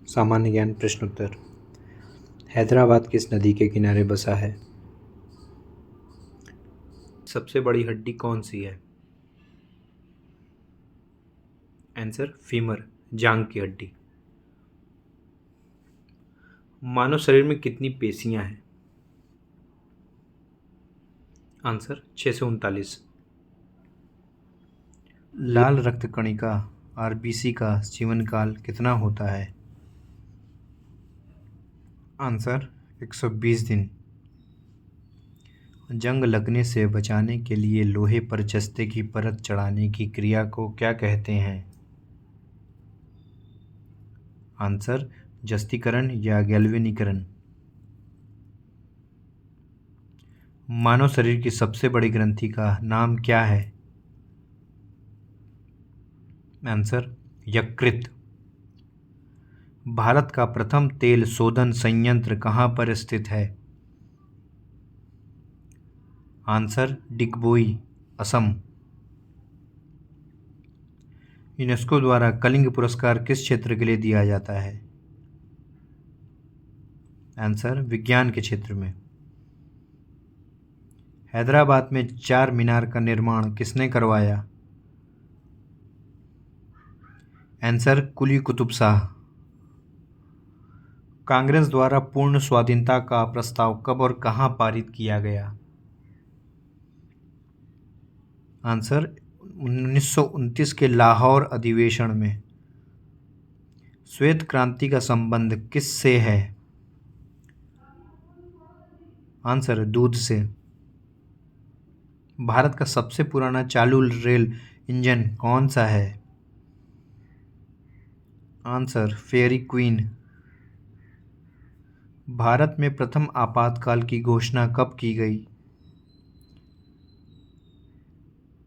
सामान्य ज्ञान प्रश्नोत्तर। हैदराबाद किस नदी के किनारे बसा है? सबसे बड़ी हड्डी कौन सी है? आंसर फीमर, जांग की हड्डी। मानव शरीर में कितनी पेशियां हैं? आंसर 639। लाल रक्त कणिका आरबीसी का जीवन काल कितना होता है? आंसर 120 दिन। जंग लगने से बचाने के लिए लोहे पर जस्ते की परत चढ़ाने की क्रिया को क्या कहते हैं? आंसर जस्तीकरण या गैल्वेनीकरण। मानव शरीर की सबसे बड़ी ग्रंथि का नाम क्या है? आंसर यकृत। भारत का प्रथम तेल शोधन संयंत्र कहाँ पर स्थित है? आंसर डिगबोई, असम। यूनेस्को द्वारा कलिंग पुरस्कार किस क्षेत्र के लिए दिया जाता है? आंसर विज्ञान के क्षेत्र में। हैदराबाद में चार मीनार का निर्माण किसने करवाया? आंसर कुली कुतुब शाह। कांग्रेस द्वारा पूर्ण स्वाधीनता का प्रस्ताव कब और कहां पारित किया गया? आंसर 1929 के लाहौर अधिवेशन में। श्वेत क्रांति का संबंध किससे है? आंसर दूध से। भारत का सबसे पुराना चालू रेल इंजन कौन सा है? Answer fairy queen. भारत में प्रथम आपातकाल की घोषणा कब की गई?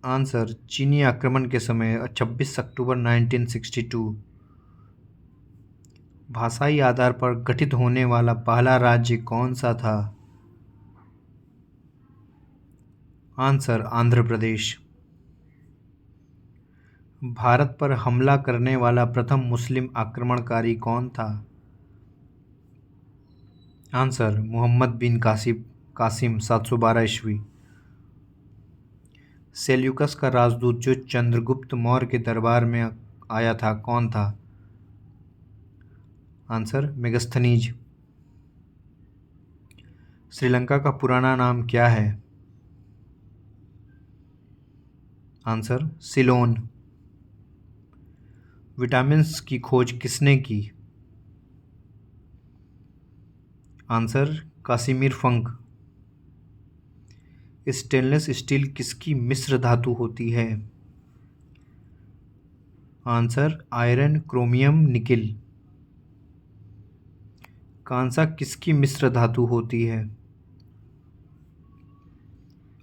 आंसर चीनी आक्रमण के समय 26 अक्टूबर 1962। भाषाई आधार पर गठित होने वाला पहला राज्य कौन सा था? आंसर आंध्र प्रदेश। भारत पर हमला करने वाला प्रथम मुस्लिम आक्रमणकारी कौन था? आंसर मोहम्मद बिन कासिम 712 ईस्वी। सेल्यूकस का राजदूत जो चंद्रगुप्त मौर्य के दरबार में आया था कौन था? Answer Megasthenes. श्रीलंका का पुराना नाम क्या है? आंसर सिलोन। विटामिन्स की खोज किसने की? Answer Casimir Funk. Stainless steel किसकी मिश्र धातु होती है? Answer iron, chromium, nickel. कांसा किसकी मिश्र धातु होती है?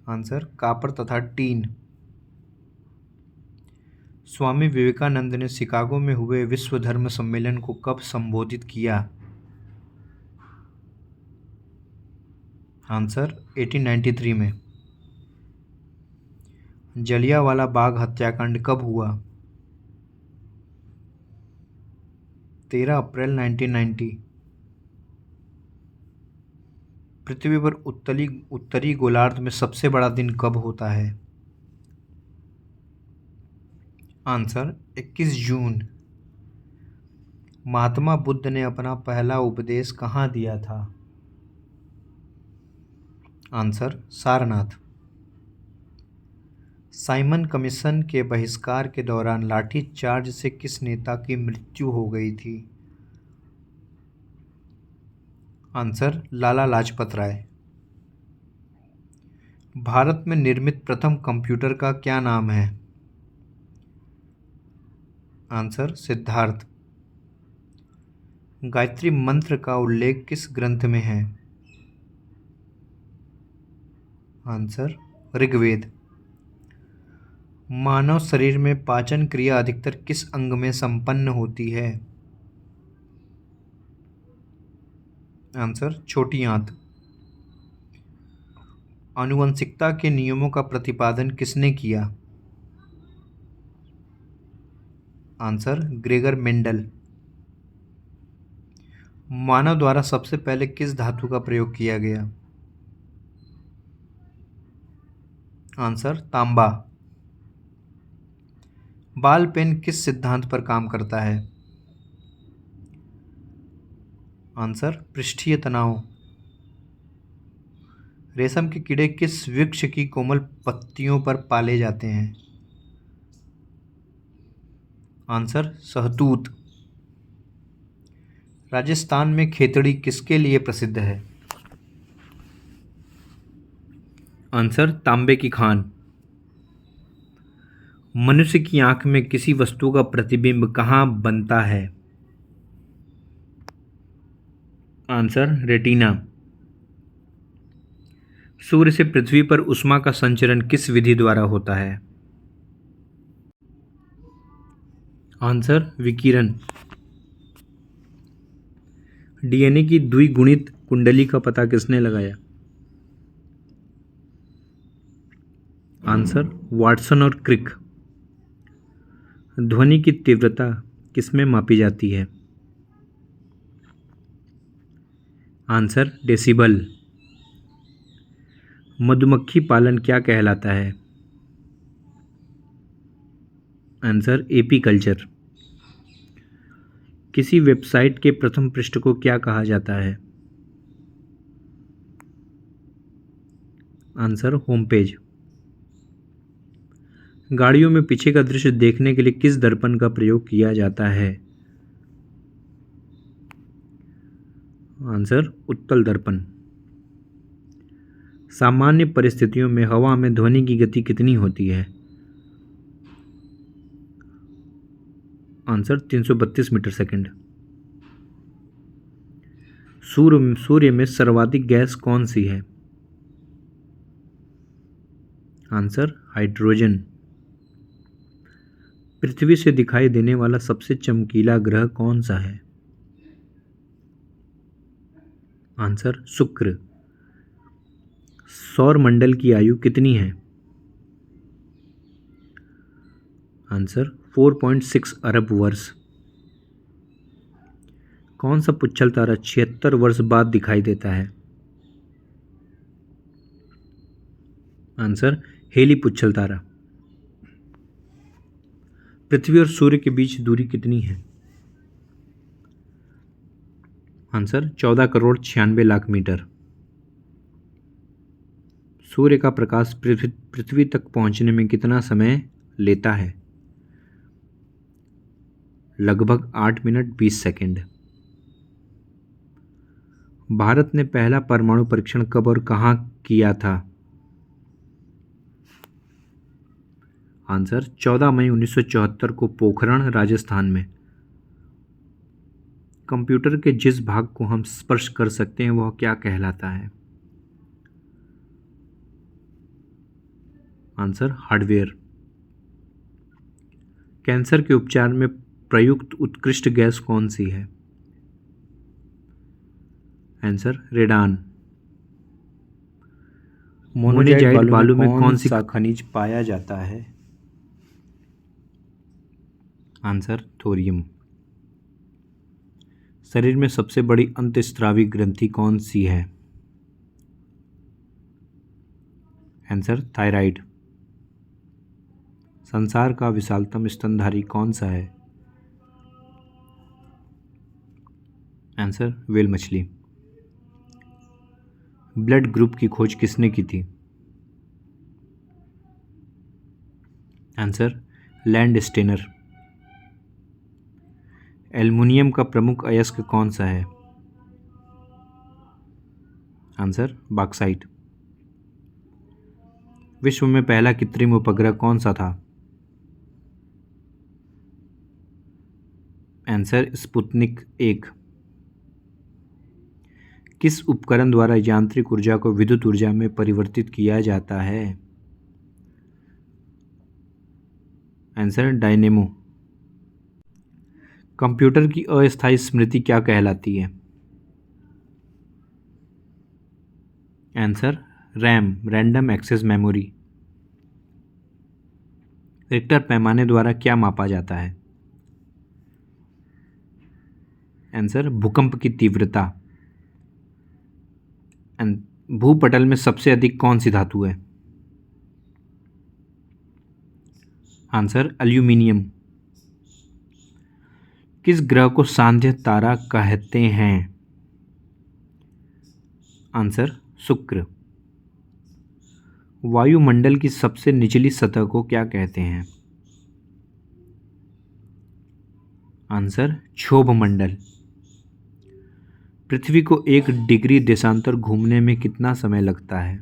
आंसर कॉपर तथा टीन। स्वामी विवेकानंद ने शिकागो में हुए विश्व धर्म सम्मेलन को कब संबोधित किया? आंसर 1893 में। जलियांवाला बाग हत्याकांड कब हुआ? 13 अप्रैल 1990। पृथ्वी पर उत्तरी गोलार्ध में सबसे बड़ा दिन कब होता है? आंसर 21 जून। महात्मा बुद्ध ने अपना पहला उपदेश कहाँ दिया था? आंसर सारनाथ। साइमन कमीशन के बहिष्कार के दौरान लाठीचार्ज से किस नेता की मृत्यु हो गई थी? आंसर लाला लाजपत राय। भारत में निर्मित प्रथम कंप्यूटर का क्या नाम है? आंसर सिद्धार्थ। गायत्री मंत्र का उल्लेख किस ग्रंथ में है? आंसर ऋग्वेद। मानव शरीर में पाचन क्रिया अधिकतर किस अंग में संपन्न होती है? आंसर छोटी आंत। आनुवंशिकता के नियमों का प्रतिपादन किसने किया? Answer Gregor Mendel. मानव द्वारा सबसे पहले किस धातु का प्रयोग किया गया? आंसर तांबा। बॉल पेन किस सिद्धांत पर काम करता है? आंसर पृष्ठीय तनाव। रेशम के कीड़े किस वृक्ष की कोमल पत्तियों पर पाले जाते हैं? आंसर शहतूत। राजस्थान में खेतड़ी किसके लिए प्रसिद्ध है? आंसर तांबे की खान। मनुष्य की आंख में किसी वस्तु का प्रतिबिंब कहाँ बनता है? Answer retina. सूर्य से पृथ्वी पर ऊष्मा का संचरण किस विधि द्वारा होता है? आंसर विकिरण। डीएनए की द्विगुणित कुंडली का पता किसने लगाया? आंसर वाटसन और क्रिक। ध्वनि की तीव्रता किसमें मापी जाती है? Answer decibel. मधुमक्खी पालन क्या कहलाता है? Answer apiculture. किसी वेबसाइट के प्रथम पृष्ठ को क्या कहा जाता है? Answer home page. गाड़ियों में पीछे का दृश्य देखने के लिए किस दर्पण का प्रयोग किया जाता है? आंसर उत्तल दर्पण। सामान्य परिस्थितियों में हवा में ध्वनि की गति कितनी होती है? Answer 332 metre second. सूर्य में सर्वाधिक गैस कौन सी है? Answer hydrogen. पृथ्वी से दिखाई देने वाला सबसे चमकीला ग्रह कौन सा है? आंसर शुक्र। सौर मंडल की आयु कितनी है? आंसर 4.6 अरब वर्ष। कौन सा पुच्छल तारा 76 वर्ष बाद दिखाई देता है? आंसर हेली पुच्छल तारा। पृथ्वी और सूर्य के बीच दूरी कितनी है? Answer 14 crore 96 lakh metre. सूर्य का प्रकाश पृथ्वी तक पहुंचने में कितना समय लेता है? लगभग 8 मिनट 20 सेकंड। भारत ने पहला परमाणु परीक्षण कब और कहां किया था? आंसर 14 मई 1974 को पोखरण राजस्थान में। कंप्यूटर के जिस भाग को हम स्पर्श कर सकते हैं वह क्या कहलाता है? Answer hardware. कैंसर के उपचार में प्रयुक्त उत्कृष्ट गैस कौन सी है? Answer radon. मोनेजाइट बालू में कौन सा खनिज पाया जाता है? Answer thorium. शरीर में सबसे बड़ी अंतःस्रावी ग्रंथि कौन सी है? Answer thyroid. संसार का विशालतम स्तनधारी कौन सा है? आंसर व्हेल मछली। ब्लड ग्रुप की खोज किसने की थी? Answer Landsteiner. एल्युमिनियम का प्रमुख अयस्क कौन सा है? Answer bauxite. विश्व में पहला कृत्रिम उपग्रह कौन सा था? Answer Sputnik 1। किस उपकरण द्वारा यांत्रिक ऊर्जा को विद्युत ऊर्जा में परिवर्तित किया जाता है? Answer dynamo. कंप्यूटर की अस्थायी स्मृति क्या कहलाती है? Answer RAM, random access memory. Richter पैमाने द्वारा क्या मापा जाता है? आंसर भूकंप की तीव्रता। भूपटल में सबसे अधिक कौन सी धातु है? Answer aluminium. किस ग्रह को सांध्य तारा कहते हैं? आंसर शुक्र। वायुमंडल की सबसे निचली सतह को क्या कहते हैं? आंसर क्षोभ मंडल। पृथ्वी को 1 डिग्री देशांतर घूमने में कितना समय लगता है?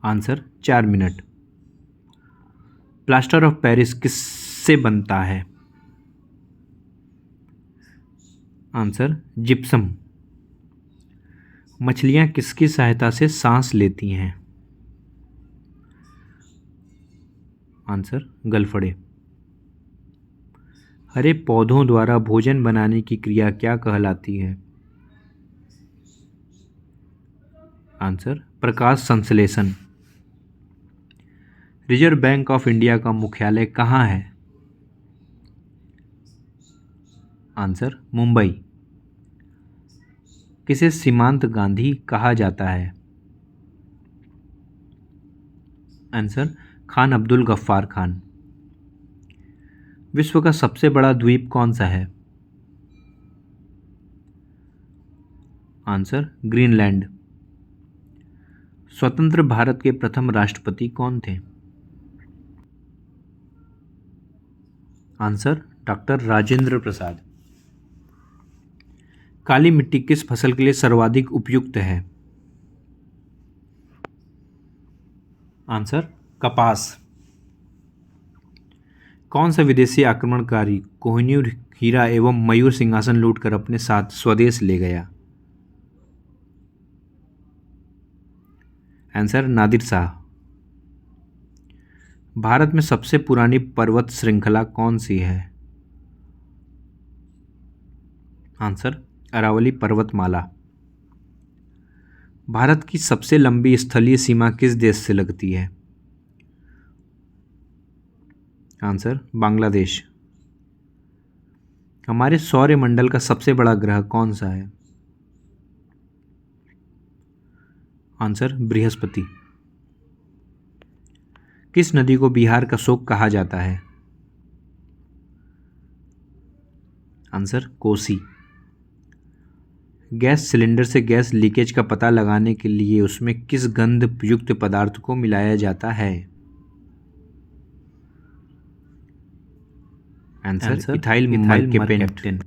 Answer 4 minute. Plaster of Paris किससे बनता है? Answer gypsum. मछलियां किसकी सहायता से सांस लेती हैं? आंसर गलफड़े। हरे पौधों द्वारा भोजन बनाने की क्रिया क्या कहलाती है? आंसर प्रकाश संश्लेषण। रिजर्व बैंक ऑफ इंडिया का मुख्यालय कहाँ है? आंसर मुंबई। किसे सीमांत गांधी कहा जाता है? आंसर खान अब्दुल गफ्फार खान। विश्व का सबसे बड़ा द्वीप कौन सा है? Answer Greenland. स्वतंत्र भारत के प्रथम राष्ट्रपति कौन थे? Answer doctor Rajendra Prasad. काली मिट्टी किस फसल के लिए सर्वाधिक उपयुक्त है? आंसर कपास। कौन सा विदेशी आक्रमणकारी कोहिनूर हीरा एवं मयूर सिंहासन लूटकर अपने साथ स्वदेश ले गया? आंसर नादिर शाह। भारत में सबसे पुरानी पर्वत श्रृंखला कौन सी है? आंसर अरावली पर्वतमाला। भारत की सबसे लंबी स्थलीय सीमा किस देश से लगती है? आंसर बांग्लादेश। हमारे सौरमंडल का सबसे बड़ा ग्रह कौन सा है? आंसर बृहस्पति। किस नदी को बिहार का शोक कहा जाता है? आंसर कोसी। गैस सिलेंडर से गैस लीकेज का पता लगाने के लिए उसमें किस गंध युक्त पदार्थ को मिलाया जाता है? Answer ethyl मर्केपेंट।